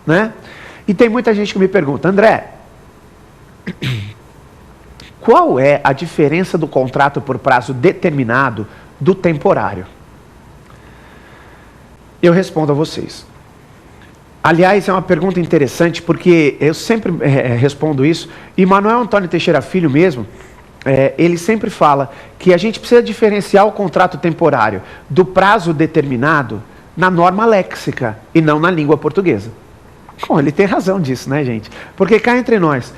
né? E tem muita gente que me pergunta, André, qual é a diferença do contrato por prazo determinado do temporário? Eu respondo a vocês. Aliás, é uma pergunta interessante, porque eu sempre respondo isso, e Manuel Antônio Teixeira Filho mesmo, ele sempre fala que a gente precisa diferenciar o contrato temporário do prazo determinado na norma léxica e não na língua portuguesa. Bom, ele tem razão disso, né, gente? Porque cá entre nós,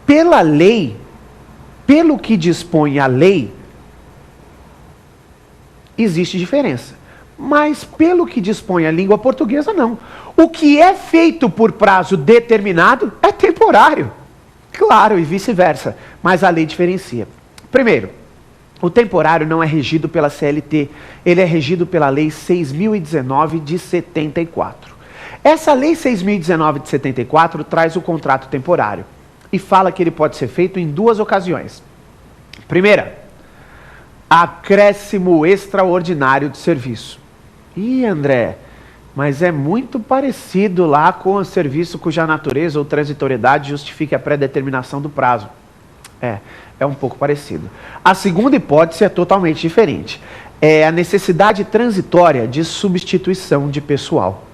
pela lei, pelo que dispõe a lei, existe diferença. Mas pelo que dispõe a língua portuguesa, não. O que é feito por prazo determinado é temporário. Claro, e vice-versa. Mas a lei diferencia. Primeiro, o temporário não é regido pela CLT. Ele é regido pela Lei 6.019 de 74. Essa Lei 6.019 de 74 traz o contrato temporário. E fala que ele pode ser feito em duas ocasiões. Primeira, acréscimo extraordinário de serviço. Ih, André, mas é muito parecido lá com o serviço cuja natureza ou transitoriedade justifique a pré-determinação do prazo. É um pouco parecido. A segunda hipótese é totalmente diferente. É a necessidade transitória de substituição de pessoal.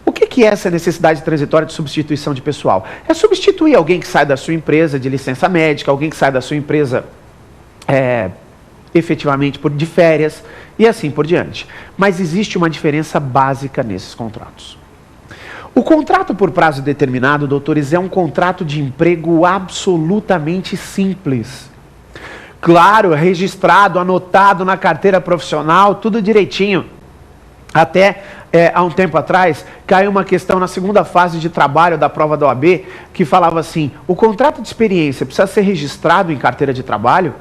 O que é essa necessidade transitória de substituição de pessoal? É substituir alguém que sai da sua empresa de licença médica, alguém que sai da sua empresa efetivamente de férias e assim por diante. Mas existe uma diferença básica nesses contratos. O contrato por prazo determinado, doutores, é um contrato de emprego absolutamente simples. Claro, registrado, anotado na carteira profissional, tudo direitinho. Até há um tempo atrás, caiu uma questão na segunda fase de trabalho da prova da OAB, que falava assim, o contrato de experiência precisa ser registrado em carteira de trabalho?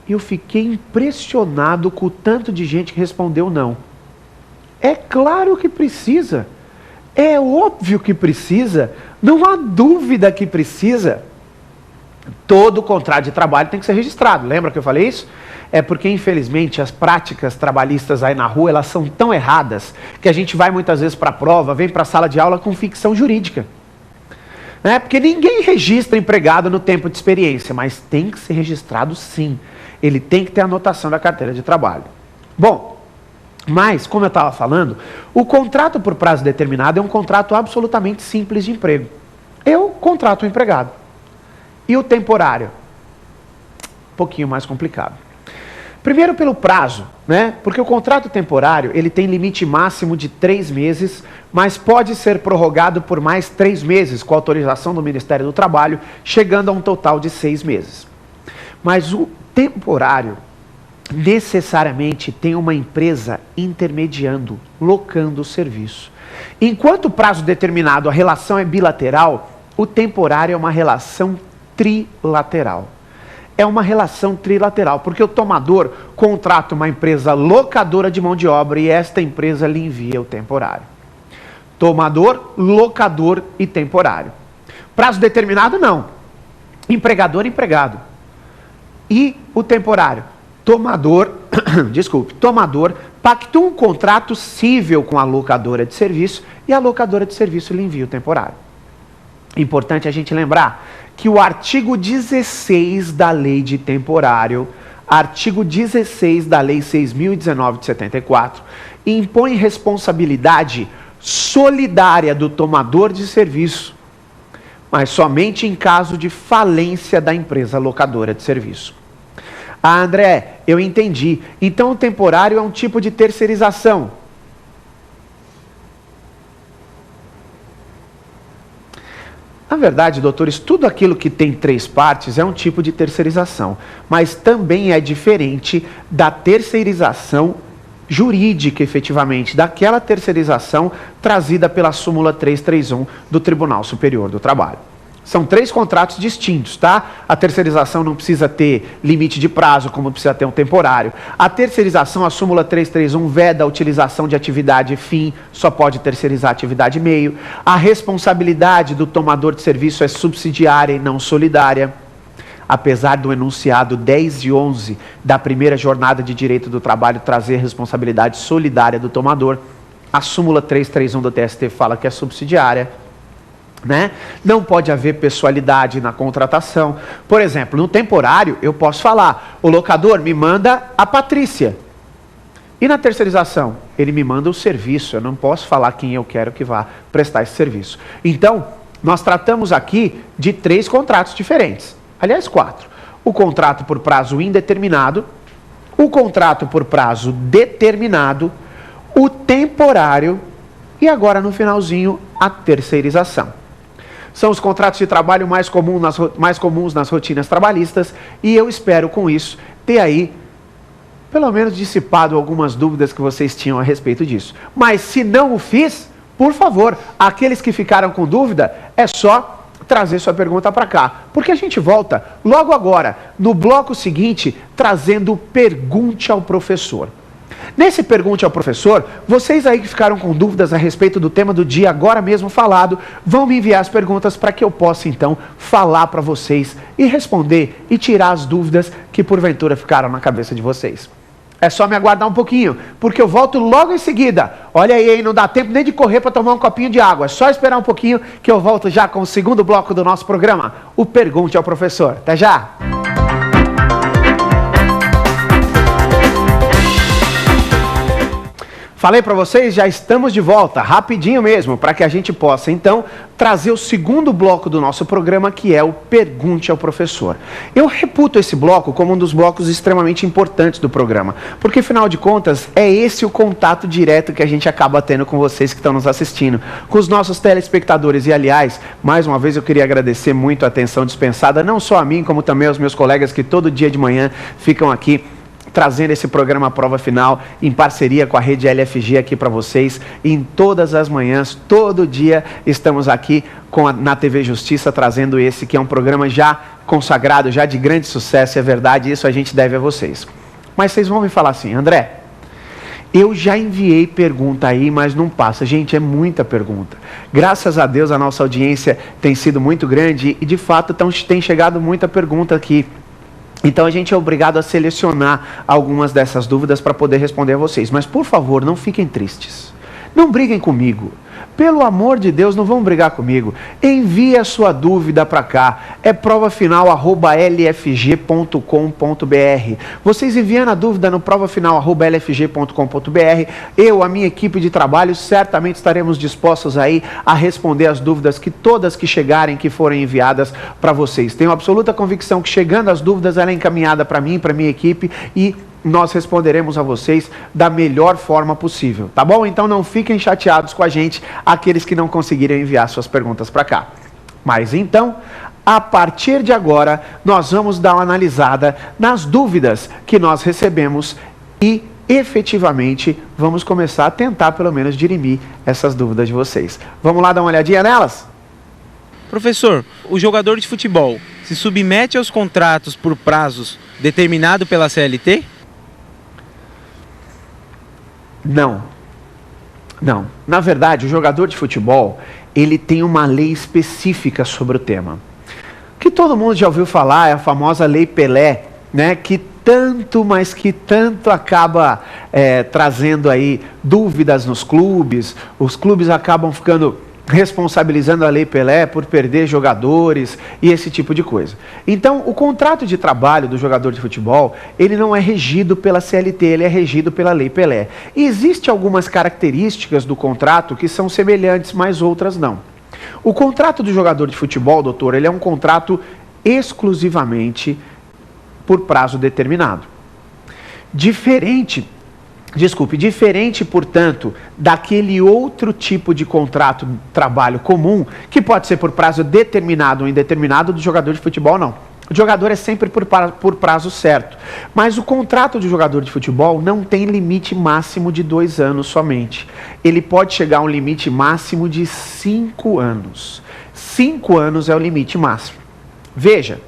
Eu fiquei impressionado com o tanto de gente que respondeu não. É claro que precisa. É óbvio que precisa. Não há dúvida que precisa. Todo contrato de trabalho tem que ser registrado. Lembra que eu falei isso? É porque, infelizmente, as práticas trabalhistas aí na rua, elas são tão erradas que a gente vai muitas vezes para a prova, vem para a sala de aula com ficção jurídica. Porque ninguém registra empregado no tempo de experiência, mas tem que ser registrado sim. Ele tem que ter anotação da carteira de trabalho. Bom, mas, como eu estava falando, o contrato por prazo determinado é um contrato absolutamente simples de emprego. Eu contrato o empregado. E o temporário? Um pouquinho mais complicado. Primeiro pelo prazo, porque o contrato temporário ele tem limite máximo de 3 meses, mas pode ser prorrogado por mais 3 meses, com autorização do Ministério do Trabalho, chegando a um total de 6 meses. Mas o temporário necessariamente tem uma empresa intermediando, locando o serviço. Enquanto o prazo determinado, a relação é bilateral, o temporário é uma relação trilateral. É uma relação trilateral, porque o tomador contrata uma empresa locadora de mão de obra e esta empresa lhe envia o temporário. Tomador, locador e temporário. Prazo determinado, não. Empregador, empregado. E o temporário? Tomador pactua um contrato cível com a locadora de serviço e a locadora de serviço lhe envia o temporário. Importante a gente lembrar que o artigo 16 da Lei de Temporário, artigo 16 da Lei 6.019 de 74, impõe responsabilidade solidária do tomador de serviço, mas somente em caso de falência da empresa locadora de serviço. Ah, André, eu entendi. Então o temporário é um tipo de terceirização. Na verdade, doutores, tudo aquilo que tem 3 partes é um tipo de terceirização, mas também é diferente da terceirização jurídica, efetivamente, daquela terceirização trazida pela súmula 331 do Tribunal Superior do Trabalho. São 3 contratos distintos, tá? A terceirização não precisa ter limite de prazo, como precisa ter um temporário. A terceirização, a súmula 331, veda a utilização de atividade fim, só pode terceirizar atividade meio. A responsabilidade do tomador de serviço é subsidiária e não solidária. Apesar do enunciado 10 e 11 da primeira jornada de direito do trabalho trazer responsabilidade solidária do tomador, a súmula 331 do TST fala que é subsidiária. Né? Não pode haver pessoalidade na contratação. Por exemplo, no temporário, eu posso falar, o locador me manda a Patrícia. E na terceirização, ele me manda o serviço. Eu não posso falar quem eu quero que vá prestar esse serviço. Então, nós tratamos aqui de 3 contratos diferentes. Aliás, 4. O contrato por prazo indeterminado, o contrato por prazo determinado, o temporário e agora no finalzinho, a terceirização. São os contratos de trabalho mais comuns nas rotinas trabalhistas e eu espero com isso ter aí pelo menos dissipado algumas dúvidas que vocês tinham a respeito disso. Mas se não o fiz, por favor, aqueles que ficaram com dúvida, é só trazer sua pergunta para cá. Porque a gente volta logo agora, no bloco seguinte, trazendo Pergunte ao Professor. Nesse Pergunte ao Professor, vocês aí que ficaram com dúvidas a respeito do tema do dia agora mesmo falado, vão me enviar as perguntas para que eu possa então falar para vocês e responder e tirar as dúvidas que porventura ficaram na cabeça de vocês. É só me aguardar um pouquinho, porque eu volto logo em seguida. Olha aí, não dá tempo nem de correr para tomar um copinho de água. É só esperar um pouquinho que eu volto já com o segundo bloco do nosso programa, o Pergunte ao Professor. Até já! Falei para vocês, já estamos de volta, rapidinho mesmo, para que a gente possa, então, trazer o segundo bloco do nosso programa, que é o Pergunte ao Professor. Eu reputo esse bloco como um dos blocos extremamente importantes do programa, porque, afinal de contas, é esse o contato direto que a gente acaba tendo com vocês que estão nos assistindo, com os nossos telespectadores. E, aliás, mais uma vez eu queria agradecer muito a atenção dispensada, não só a mim, como também aos meus colegas que todo dia de manhã ficam aqui trazendo esse programa Prova Final em parceria com a Rede LFG aqui para vocês. Em todas as manhãs, todo dia, estamos aqui na TV Justiça trazendo esse que é um programa já consagrado, já de grande sucesso, é verdade, isso a gente deve a vocês. Mas vocês vão me falar assim, André, eu já enviei pergunta aí, mas não passa. Gente, é muita pergunta. Graças a Deus a nossa audiência tem sido muito grande e de fato tem chegado muita pergunta aqui. Então a gente é obrigado a selecionar algumas dessas dúvidas para poder responder a vocês. Mas por favor, não fiquem tristes. Não briguem comigo. Pelo amor de Deus, não vão brigar comigo. Envie a sua dúvida para cá. É provafinal@lfg.com.br. Vocês enviando a dúvida no provafinal@lfg.com.br, eu, a minha equipe de trabalho, certamente estaremos dispostos aí a responder as dúvidas que todas que chegarem, que forem enviadas para vocês. Tenho absoluta convicção que chegando as dúvidas, ela é encaminhada para mim, para minha equipe e nós responderemos a vocês da melhor forma possível, tá bom? Então não fiquem chateados com a gente, aqueles que não conseguirem enviar suas perguntas para cá. Mas então, a partir de agora, nós vamos dar uma analisada nas dúvidas que nós recebemos e, efetivamente, vamos começar a tentar, pelo menos, dirimir essas dúvidas de vocês. Vamos lá dar uma olhadinha nelas? Professor, o jogador de futebol se submete aos contratos por prazos determinado pela CLT? Não. Não. Na verdade, o jogador de futebol, ele tem uma lei específica sobre o tema. Que todo mundo já ouviu falar, é a famosa Lei Pelé, né? Que tanto, mas que tanto acaba trazendo aí dúvidas nos clubes. Os clubes acabam ficando responsabilizando a Lei Pelé por perder jogadores e esse tipo de coisa. Então, o contrato de trabalho do jogador de futebol, ele não é regido pela CLT, ele é regido pela Lei Pelé. E existem algumas características do contrato que são semelhantes, mas outras não. O contrato do jogador de futebol, doutor, ele é um contrato exclusivamente por prazo determinado. Diferente, portanto, daquele outro tipo de contrato de trabalho comum, que pode ser por prazo determinado ou indeterminado, do jogador de futebol, não. O jogador é sempre por prazo certo. Mas o contrato de jogador de futebol não tem limite máximo de 2 anos somente. Ele pode chegar a um limite máximo de 5 anos. 5 anos é o limite máximo. Veja,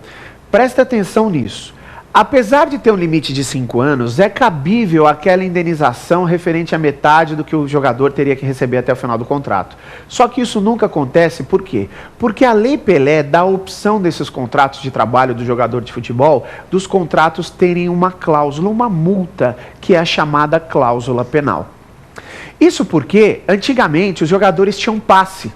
presta atenção nisso. Apesar de ter um limite de 5 anos, é cabível aquela indenização referente à metade do que o jogador teria que receber até o final do contrato. Só que isso nunca acontece, por quê? Porque a Lei Pelé dá a opção desses contratos de trabalho do jogador de futebol, dos contratos terem uma cláusula, uma multa, que é a chamada cláusula penal. Isso porque, antigamente, os jogadores tinham passe.